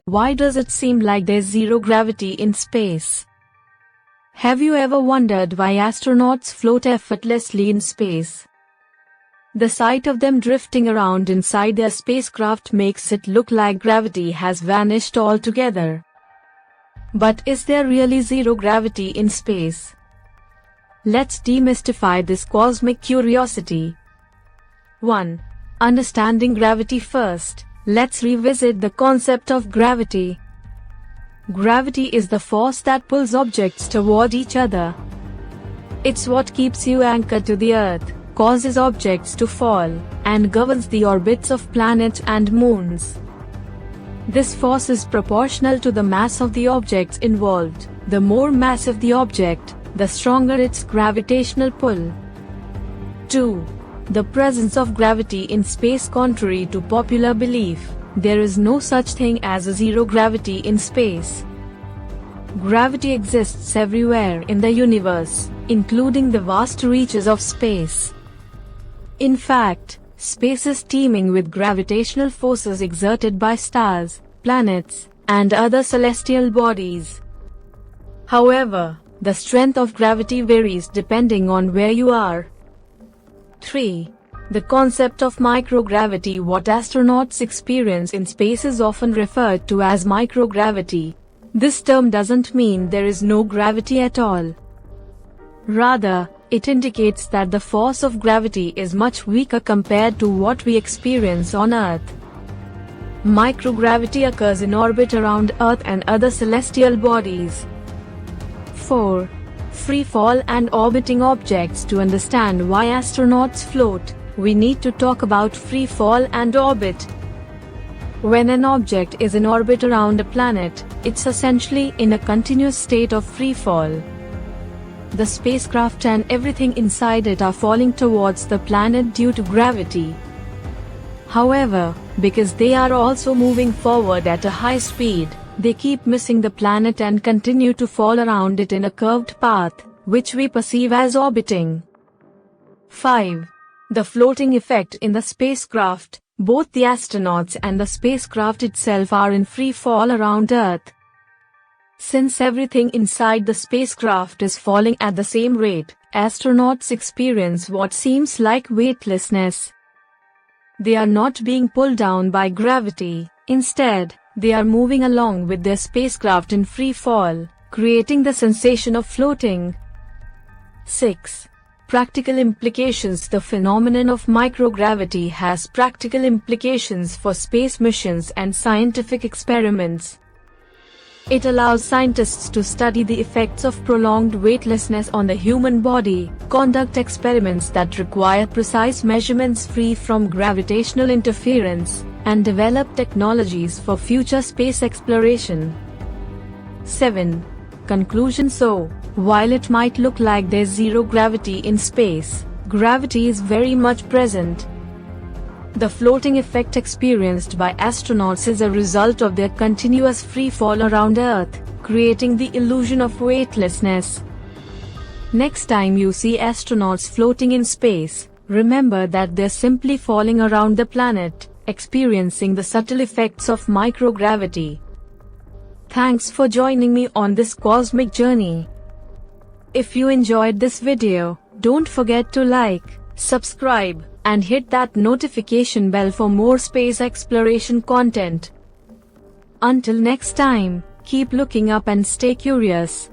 Why does it seem like there's zero gravity in space? Have you ever wondered why astronauts float effortlessly in space? The sight of them drifting around inside their spacecraft makes it look like gravity has vanished altogether. But is there really zero gravity in space? Let's demystify this cosmic curiosity. 1. Understanding gravity first. Let's revisit the concept of gravity. Gravity is the force that pulls objects toward each other. It's what keeps you anchored to the Earth, causes objects to fall, and governs the orbits of planets and moons. This force is proportional to the mass of the objects involved. The more massive the object, the stronger its gravitational pull. 2. The presence of gravity in space. Contrary to popular belief, there is no such thing as a zero gravity in space. Gravity exists everywhere in the universe, including the vast reaches of space. In fact, space is teeming with gravitational forces exerted by stars, planets, and other celestial bodies. However, the strength of gravity varies depending on where you are. 3. The concept of microgravity. What astronauts experience in space is often referred to as microgravity. This term doesn't mean there is no gravity at all. Rather, it indicates that the force of gravity is much weaker compared to what we experience on Earth. Microgravity occurs in orbit around Earth and other celestial bodies. 4. Free fall and orbiting objects. To understand why astronauts float, we need to talk about free fall and orbit. When an object is in orbit around a planet, it's essentially in a continuous state of free fall. The spacecraft and everything inside it are falling towards the planet due to gravity. However, because they are also moving forward at a high speed, they keep missing the planet and continue to fall around it in a curved path, which we perceive as orbiting. 5. The floating effect in the spacecraft. Both the astronauts and the spacecraft itself are in free fall around Earth. Since everything inside the spacecraft is falling at the same rate, astronauts experience what seems like weightlessness. They are not being pulled down by gravity. Instead, they are moving along with their spacecraft in free fall, creating the sensation of floating. 6. Practical implications. The phenomenon of microgravity has practical implications for space missions and scientific experiments. It allows scientists to study the effects of prolonged weightlessness on the human body, conduct experiments that require precise measurements free from gravitational interference, and develop technologies for future space exploration. 7. Conclusion. So, while it might look like there's zero gravity in space, gravity is very much present. The floating effect experienced by astronauts is a result of their continuous free fall around Earth, creating the illusion of weightlessness. Next time you see astronauts floating in space, remember that they're simply falling around the planet, experiencing the subtle effects of microgravity. Thanks for joining me on this cosmic journey. If you enjoyed this video, don't forget to like, subscribe, and hit that notification bell for more space exploration content. Until next time, keep looking up and stay curious.